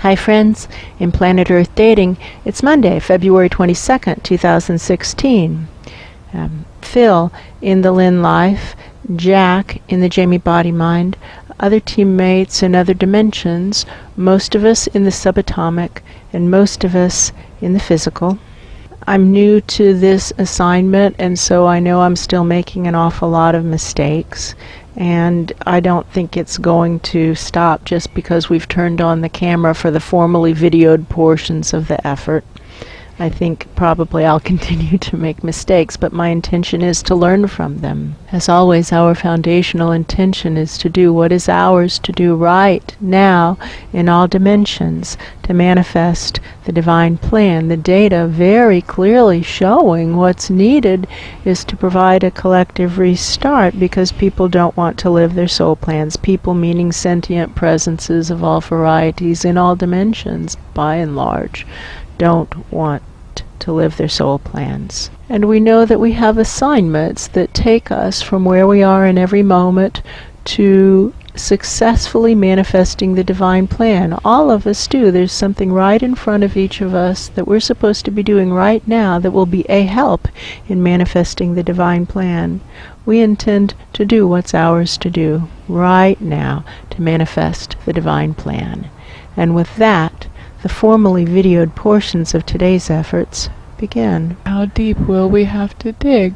Hi friends, in Planet Earth Dating, it's Monday, February 22nd, 2016. Phil in the Lynn-Life, Jack in the Jamie Body Mind, other teammates in other dimensions, most of us in the subatomic, and most of us in the physical. I'm new to this assignment, and so I know I'm still making an awful lot of mistakes, and I don't think it's going to stop just because we've turned on the camera for the formally videoed portions of the effort. I think probably I'll continue to make mistakes, but my intention is to learn from them. As always, our foundational intention is to do what is ours to do right now in all dimensions, to manifest the divine plan. The data very clearly showing what's needed is to provide a collective restart because people don't want to live their soul plans. People meaning sentient presences of all varieties in all dimensions, by and large, don't want to live their soul plans. And we know that we have assignments that take us from where we are in every moment to successfully manifesting the divine plan. All of us do. There's something right in front of each of us that we're supposed to be doing right now that will be a help in manifesting the divine plan. We intend to do what's ours to do right now to manifest the divine plan. And with that, the formally videoed portions of today's efforts begin. How deep will we have to dig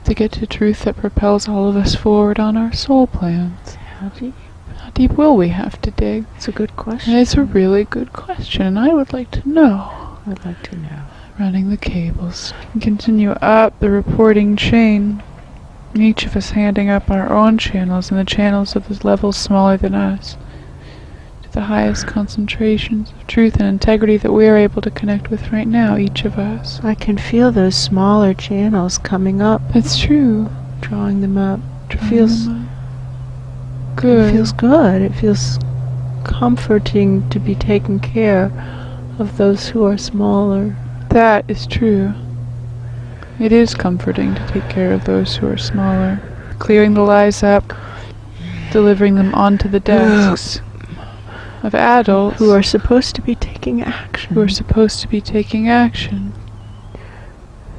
to get to truth that propels all of us forward on our soul plans? How deep? How deep will we have to dig? It's a good question. And it's a really good question, and I would like to know. I'd like to know. Running the cables. And continue up the reporting chain. Each of us handing up our own channels and the channels of the levels smaller than us. The highest concentrations of truth and integrity that we are able to connect with right now, each of us. I can feel those smaller channels coming up. That's true. Drawing them up. It Drawing feels them up. Good. It feels good. It feels comforting to be taking care of those who are smaller. That is true. It is comforting to take care of those who are smaller. Clearing the lies up, delivering them onto the desks of adults who are supposed to be taking action.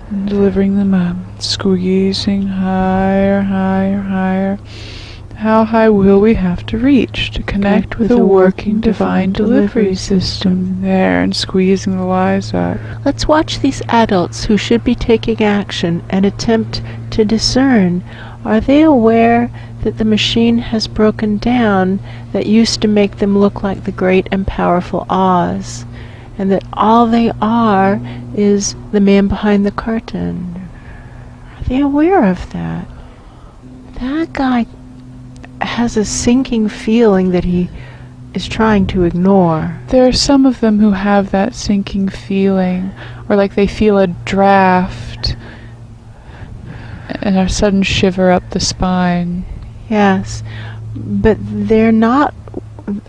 And delivering them up. Squeezing higher, higher, higher. How high will we have to reach to connect with a working divine delivery system? There, and squeezing the lies up. Let's watch these adults who should be taking action and attempt to discern. Are they aware that the machine has broken down that used to make them look like the great and powerful Oz, and that all they are is the man behind the curtain? Are they aware of that? That guy has a sinking feeling that he is trying to ignore. There are some of them who have that sinking feeling, or like they feel a draft and a sudden shiver up the spine. Yes, but they're not.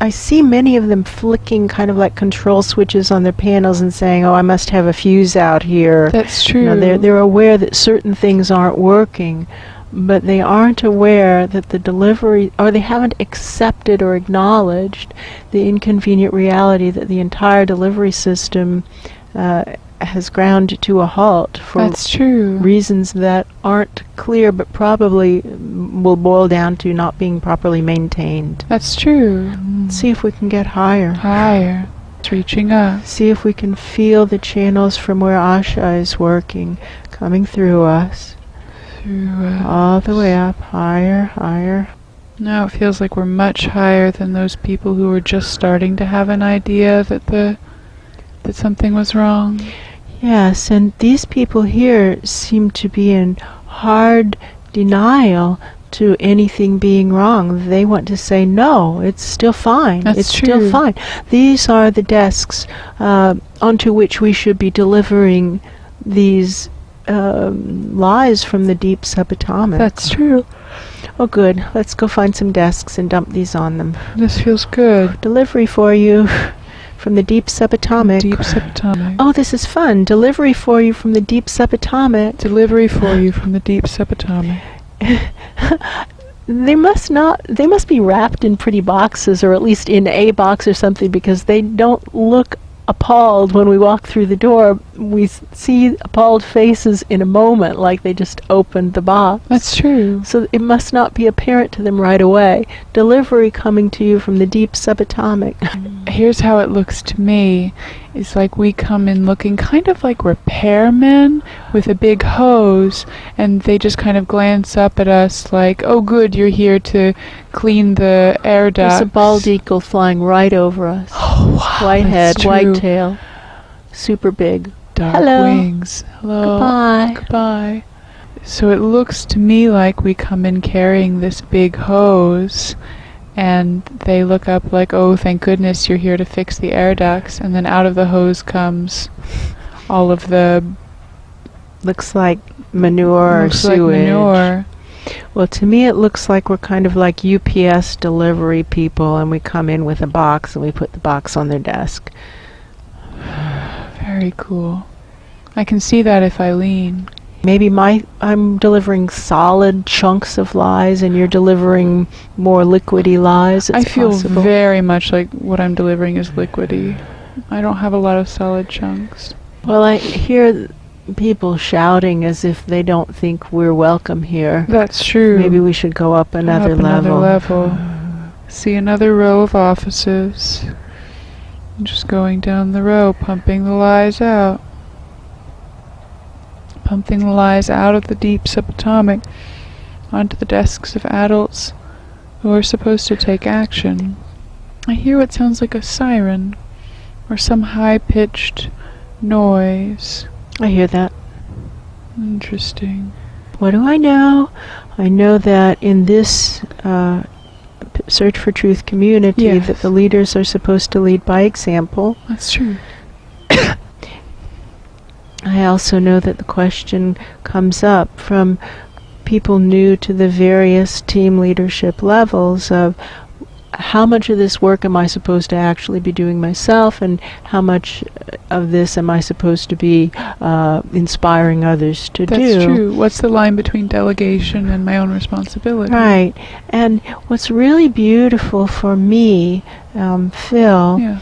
I see many of them flicking kind of like control switches on their panels and saying, oh, I must have a fuse out here. That's true. You know, they're aware that certain things aren't working, but they aren't aware that the delivery, or they haven't accepted or acknowledged the inconvenient reality that the entire delivery system has ground to a halt for That's true. reasons that aren't clear, but probably will boil down to not being properly maintained. That's true. See if we can get higher. Higher. It's reaching up. See if we can feel the channels from where Asha is working, coming through us. All the way up, higher, higher. Now it feels like we're much higher than those people who were just starting to have an idea that something was wrong. Yes, and these people here seem to be in hard denial to anything being wrong. They want to say, no, it's still fine. That's true. Still fine. These are the desks onto which we should be delivering these lies from the deep subatomic. That's true. Oh, good. Let's go find some desks and dump these on them. This feels good. Delivery for you from the deep subatomic. Deep subatomic. Oh, this is fun. Delivery for you from the deep subatomic. Delivery for you from the deep subatomic. they must be wrapped in pretty boxes, or at least in a box or something, because they don't look appalled when we walk through the door. We see appalled faces in a moment, like they just opened the box. That's true. So it must not be apparent to them right away. Delivery coming to you from the deep subatomic. Here's how it looks to me. It's like we come in looking kind of like repairmen with a big hose, and they just kind of glance up at us like, oh good, you're here to clean the air ducts. There's a bald eagle flying right over us. Oh wow, White head, that's white true. tail, super big. Dark Hello. wings. Hello. Goodbye. Goodbye. So it looks to me like we come in carrying this big hose, and they look up like, oh, thank goodness you're here to fix the air ducts, and then out of the hose comes all of the... Looks like manure or sewage. Like manure. Well, to me it looks like we're kind of like UPS delivery people, and we come in with a box and we put the box on their desk. Very cool. I can see that if I lean. Maybe I'm delivering solid chunks of lies, and you're delivering more liquidy lies. It's I feel possible. very much like what I'm delivering is liquidy. I don't have a lot of solid chunks. Well, I hear people shouting as if they don't think we're welcome here. That's true. Maybe we should go up another Up level. Another level. See another row of offices. Just going down the row, pumping the lies out. Pumping the lies out of the deep subatomic onto the desks of adults who are supposed to take action. I hear what sounds like a siren or some high-pitched noise. I hear that. Interesting. What do I know? I know that in this Search for Truth community, Yes. that the leaders are supposed to lead by example. That's true. I also know that the question comes up from people new to the various team leadership levels of how much of this work am I supposed to actually be doing myself, and how much of this am I supposed to be inspiring others to do. That's true. What's the line between delegation and my own responsibility? Right. And what's really beautiful for me, Phil,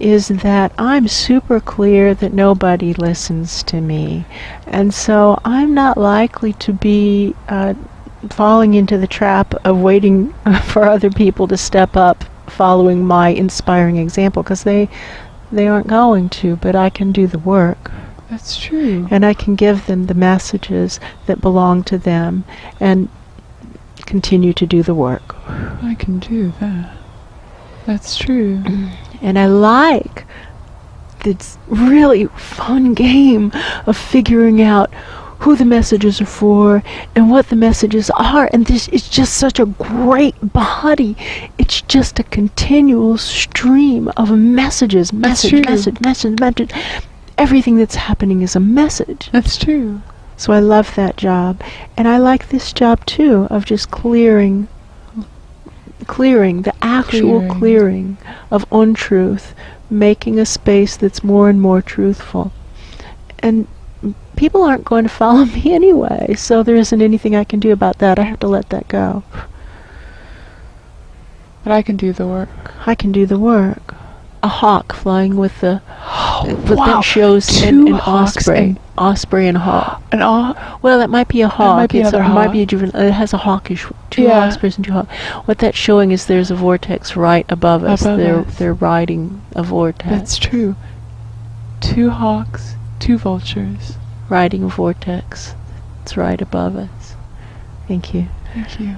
is that I'm super clear that nobody listens to me. And so I'm not likely to be falling into the trap of waiting for other people to step up following my inspiring example, because they aren't going to, but I can do the work. That's true. And I can give them the messages that belong to them and continue to do the work. I can do that. That's true. And I like this really fun game of figuring out who the messages are for and what the messages are, and this is just such a great body. It's just a continual stream of messages. Message. Everything that's happening is a message. That's true. So I love that job, and I like this job too, of just clearing the actual clearing of untruth, making a space that's more and more truthful. And people aren't going to follow me anyway, so there isn't anything I can do about that. I have to let that go. But I can do the work. I can do the work. A hawk flying with the... wow. that shows Two an hawks osprey. Osprey and hawk. Well, that might be a hawk. might be another It might hawk. be a different... It has a hawkish... Two Yeah. ospreys and two hawks. What that's showing is there's a vortex right above us. Above us. They're riding a vortex. That's true. 2 hawks, 2 vultures. Riding a vortex. It's right above us. Thank you. Thank you.